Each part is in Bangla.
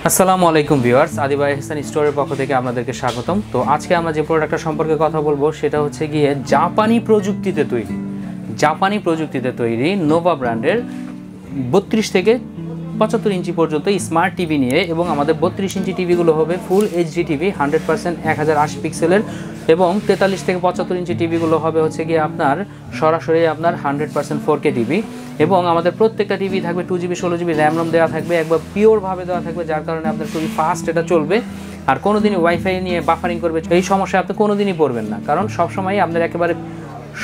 আসসালামু আলাইকুম ভিউয়ার্স, আদিবাই হাসান স্টোরের পক্ষ থেকে আপনাদেরকে স্বাগতম। তো আজকে আমরা যে প্রোডাক্টটা সম্পর্কে কথা বলবো সেটা হচ্ছে গিয়ে জাপানি প্রযুক্তিতে তৈরি নোভা ব্র্যান্ডের 32 থেকে 75 ইঞ্চি পর্যন্ত স্মার্ট টিভি নিয়ে, এবং আমাদের 32 ইঞ্চি টিভিগুলো হবে ফুল এইচডি টিভি 100% 1080 পিক্সেলের, এবং 43 থেকে 75 ইঞ্চি টিভিগুলো হবে হচ্ছে গিয়ে আপনার সরাসরি আপনার 100% 4K টিভি। এবং আমাদের প্রত্যেকটা টিভি থাকবে 2GB 16GB র্যাম রম দেওয়া থাকবে, একবার পিওরভাবে দেওয়া থাকবে, যার কারণে আপনার খুবই ফাস্ট এটা চলবে। আর কোনোদিনই ওয়াইফাই নিয়ে বাফারিং করবে এই সমস্যা আপনি কোনোদিনই পড়বেন না, কারণ সবসময় আপনার একেবারে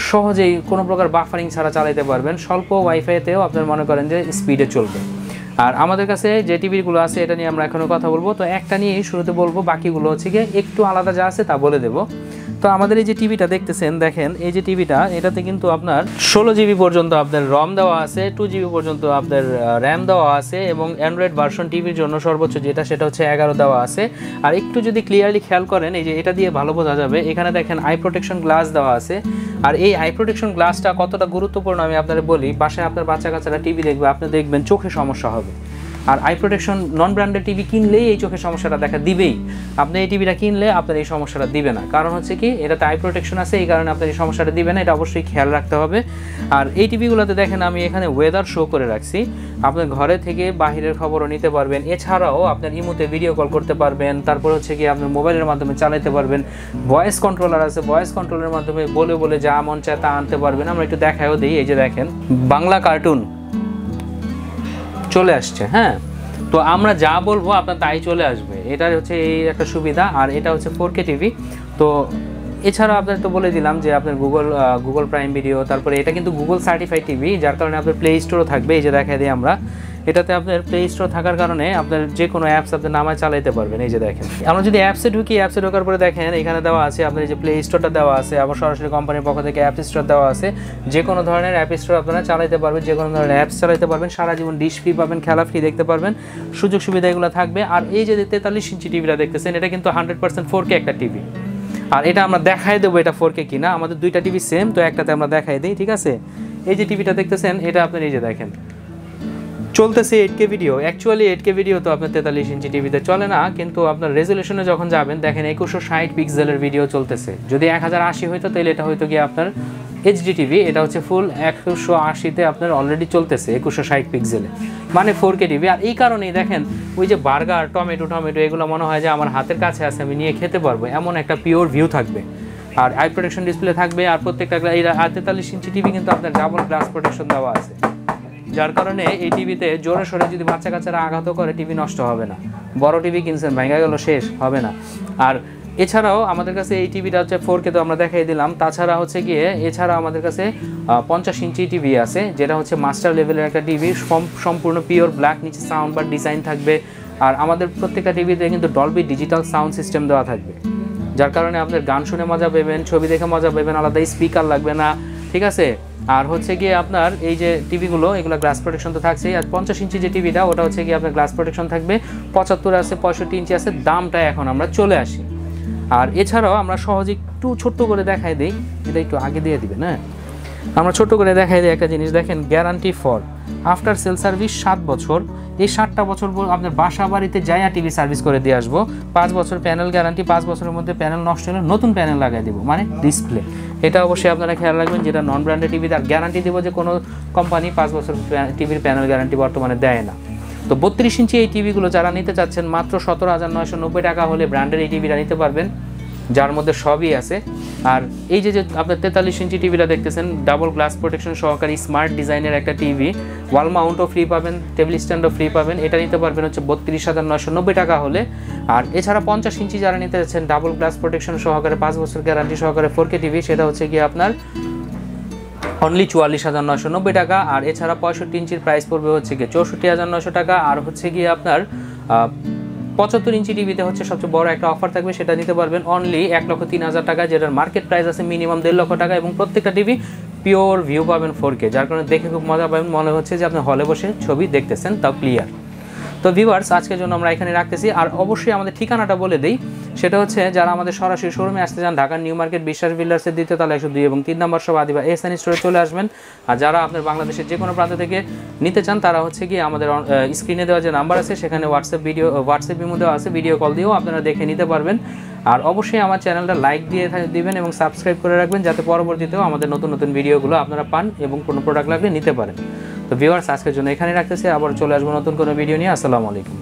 সহজেই কোনো প্রকার বাফারিং ছাড়া চালাতে পারবেন। স্বল্প ওয়াইফাইতেও আপনার মনে করেন যে স্পিডে চলবে। আর আমাদের কাছে যে টিভিগুলো আছে এটা নিয়ে আমরা এখনও কথা বলবো, তো একটা নিয়েই শুরুতে বলবো, বাকিগুলো হচ্ছে গিয়ে একটু আলাদা যা আছে তা বলে দেবো। তো আমাদের এই যে টিভিটা দেখতেছেন, দেখেন এই যে টিভিটা, এটাতে কিন্তু আপনার 16GB পর্যন্ত আপনার রম দেওয়া আছে, 2GB পর্যন্ত আপনার র্যাম দেওয়া আছে, এবং অ্যান্ড্রয়েড ভার্সন টিভির জন্য সর্বোচ্চ যেটা সেটা হচ্ছে 11 দেওয়া আছে। আর একটু যদি ক্লিয়ারলি খেয়াল করেন, এই যে এটা দিয়ে ভালো বোঝা যাবে, এখানে দেখেন আই প্রোটেকশন গ্লাস দেওয়া আছে। আর এই আই প্রোটেকশন গ্লাসটা কতটা গুরুত্বপূর্ণ আমি আপনাদের বলি, বাসায় আপনার বাচ্চা কাচ্চারা টিভি দেখবে, আপনি দেখবেন চোখে সমস্যা হবে। আর eye protection non branded TV কিনলেই এই চোখের সমস্যাটা দেখা দিবেই। আপনি এই টিভিটা কিনলে আপনার এই সমস্যাটা দিবে না, কারণ হচ্ছে কি এটাতে আই প্রোটেকশন আছে, এই কারণে আপনার এই সমস্যাটা দিবে না, এটা অবশ্যই খেয়াল রাখতে হবে। আর এই টিভিগুলোতে দেখেন আমি এখানে ওয়েদার শো করে রাখছি, আপনার ঘরে থেকে বাহিরের খবরও নিতে পারবেন, এছাড়াও আপনার ইমোতে ভিডিও কল করতে পারবেন, তারপর হচ্ছে কি আপনার মোবাইলের মাধ্যমে চালাতে পারবেন, ভয়েস কন্ট্রোলার আছে, ভয়েস কন্ট্রোলের মাধ্যমে বলে বলে যা মন চায় তা আনতে পারবেন। আমরা একটু দেখাও দিই, এই যে দেখেন বাংলা কার্টুন চলে আসছে। হ্যাঁ, তো আমরা যা বলবো আপনার তাই চলে আসবে, এটার হচ্ছে এই একটা সুবিধা। আর এটা হচ্ছে 4K টিভি। তো এছাড়া আপনার তো বলে দিলাম যে আপনার গুগল প্রাইম ভিডিও, তারপরে এটা কিন্তু গুগল সার্টিফাইড টিভি, যার কারণে আপনার প্লে স্টোরও থাকবে। এই যে দেখাই দিই আমরা, এটাতে আপনার প্লে স্টোর থাকার কারণে আপনার যে কোনো অ্যাপস আপনার নামায় চালাতে পারবেন। এই যে দেখেন, আমরা যদি অ্যাপসে ঢুকি, অ্যাপসে ঢোকার পরে দেখেন এখানে দেওয়া আছে আপনার এই যে প্লে স্টোরটা দেওয়া আছে, আবার সরাসরি কোম্পানির পক্ষ থেকে অ্যাপ স্টোর দেওয়া আছে। যে কোনো ধরনের অ্যাপ স্টোর আপনারা চালাতে পারবেন, যে কোনো ধরনের অ্যাপস চালাতে পারবেন, সারা জীবন ডিশ ফ্রি পাবেন, খেলা ফ্রি দেখতে পারবেন, সুযোগ সুবিধা এগুলো থাকবে। আর এই যে 43 ইঞ্চি টিভিটা দেখতেছেন, এটা কিন্তু 100% 4K একটা টিভি। আর এটা আমরা দেখাই দেবো এটা 4K কিনা, আমাদের দুইটা টিভি সেম, তো একটাতে আমরা দেখাই দিই, ঠিক আছে। এই যে টিভিটা দেখতেছেন, এটা আপনার এই যে দেখেন চলতেছে 8K video. Actually 8K video তো আপনার 43 ইঞ্চি টিভিতে চলে না, কিন্তু আপনার রেজলিউশনে যখন যাবেন দেখেন 2160 পিক্সেলের ভিডিও চলতেছে। যদি 1080 হইতো তাহলে এটা হয়তো গিয়ে আপনার এইচডি টিভি, এটা হচ্ছে ফুল 180তে আপনার অলরেডি চলতেছে 2160 পিক্সেলে, মানে 4K টিভি। আর এই কারণেই দেখেন ওই যে বার্গার, টমেটো এগুলো মনে হয় যে আমার হাতের কাছে আছে, আমি নিয়ে খেতে পারবো, এমন একটা পিওর ভিউ থাকবে। আর আই প্রোটেকশন ডিসপ্লে থাকবে, আর প্রত্যেকটা এই 43 ইঞ্চি টিভি কিন্তু আপনার ডাবল গ্লাস প্রোটেকশন দেওয়া আছে, যার কারণে এই টিভিতে জোরে সোরে যদি বাচ্চা কাচ্চারা আঘাত করে টিভি নষ্ট হবে না। বড় টিভি কিনছেন ভেঙে গেল শেষ হবে না। আর এছাড়াও আমাদের কাছে এই টিভিটা হচ্ছে 4K, তো আমরা দেখাই দিলাম। তাছাড়া হচ্ছে গিয়ে এছাড়া আমাদের কাছে 50 ইঞ্চি টিভি আছে, যেটা হচ্ছে মাস্টার লেভেলের একটা টিভি, সম্পূর্ণ পিওর ব্ল্যাক, নিচে সাউন্ড বার ডিজাইন থাকবে। আর আমাদের প্রত্যেকটা টিভিতে কিন্তু ডলবি ডিজিটাল সাউন্ড সিস্টেম দেওয়া থাকবে, যার কারণে আপনার গান শুনে মজা পাবেন, ছবি দেখে মজা পাবেন, আলাদা স্পিকার লাগবে না, ঠিক আছে। আর হচ্ছে গিয়ে আপনার এই যে টিভিগুলো, এগুলো গ্লাস প্রোটেকশন তো থাকছেই। আর 50 ইঞ্চি যে টিভিটা, ওটা হচ্ছে গিয়ে আপনার গ্লাস প্রোটেকশন থাকবে, 75 আছে, 65 ইঞ্চি আছে। দামটা এখন আমরা চলে আসি। আর এছাড়াও আমরা সহজে একটু ছোট্ট করে দেখাই দিই, এটা একটু আগে দিয়ে দিবেন। হ্যাঁ, আমরা ছোট্ট করে দেখাই দিই একটা জিনিস, দেখেন guarantee for after sale service 7 বছর। এই 7টা বছর আপনার বাসা বাড়িতে যাইয়া টিভি সার্ভিস করে দিয়ে আসবো। 5 বছর প্যানেল গ্যারান্টি, 5 বছরের মধ্যে প্যানেল নষ্ট হলে নতুন প্যানেল লাগাই দিব, মানে ডিসপ্লে। এটা অবশ্যই আপনারা খেয়াল রাখবেন, যেটা নন ব্র্যান্ডেড টিভি তার গ্যারান্টি দেবো যে কোনো কোম্পানি 5 বছর টিভির প্যানেল গ্যারান্টি বর্তমানে দেয় না। তো 32 ইঞ্চি এই টিভিগুলো যারা নিতে চাচ্ছেন মাত্র 17,990 টাকা হলে ব্র্যান্ডের এই টিভিটা নিতে পারবেন, যার মধ্যে সবই আছে। আর এই যে আপনার 43 ইঞ্চি টিভিটা দেখতেছেন, ডাবল গ্লাস প্রোটেকশন সহকারী স্মার্ট ডিজাইনের একটা টিভি, ওয়াল মাউন্টও ফ্রি পাবেন, টেবিল স্ট্যান্ডও ফ্রি পাবেন। এটা নিতে পারবেন হচ্ছে 32,990 টাকা হলে। আর এছাড়া 50 ইঞ্চি যারা নিতে চাচ্ছেন ডাবল গ্লাস প্রোটেকশন সহকারে 5 বছর গ্যারান্টি সহকারে 4K টিভি, সেটা হচ্ছে গিয়ে আপনার অনলি 44,990 টাকা। আর এছাড়া 65 ইঞ্চির প্রাইস পড়বে হচ্ছে গিয়ে 64,900 টাকা। আর হচ্ছে গিয়ে আপনার 75 ইঞ্চি টিভিতে হচ্ছে সবচেয়ে বড় একটা অফার থাকবে, সেটা নিতে পারবেন অনলি 1,03,000 টাকা, যেটার মার্কেট প্রাইস আছে মিনিমাম 1.5 লক্ষ টাকা। এবং প্রত্যেকটা টিভি পিওর ভিউ পাবেন 4K, যার কারণে দেখে খুব মজা পাবেন, মনে হচ্ছে যে আপনি হলে বসে ছবি দেখতেছেন, তাও ক্লিয়ার। তো ভিউয়ার্স, আজকের জন্য আমরা এখানে রাখতেছি। আর অবশ্যই আমাদের ঠিকানাটা বলে দিই, সেটা হচ্ছে যারা আমাদের সরাসরি শোরুমে আসতে চান, ঢাকার নিউ মার্কেট বিশ্বাস বিল্ডার্সের 2য় তলা 102 এবং 3 নম্বর শপ আদিবা এহসান স্টোরে চলে আসবেন। আর যারা আপনার বাংলাদেশের যে কোনো প্রান্ত থেকে নিতে চান, তারা হচ্ছে গিয়ে আমাদের স্ক্রিনে দেওয়া যে নাম্বার আছে সেখানে হোয়াটসঅ্যাপ ইমো দেওয়া আছে, ভিডিও কল দিয়েও আপনারা দেখে নিতে পারবেন। আর অবশ্যই আমার চ্যানেলটা লাইক দিয়ে দিবেন এবং সাবস্ক্রাইব করে রাখবেন, যাতে পরবর্তীতেও আমাদের নতুন নতুন ভিডিওগুলো আপনারা পান এবং কোনো প্রোডাক্ট লাগলে নিতে পারেন। তো ভিউয়ার্স, আজকের জন্য এখানে রাখতেছি, আবার চলে আসবো নতুন কোনো ভিডিও নিয়ে। আসসালামু আলাইকুম।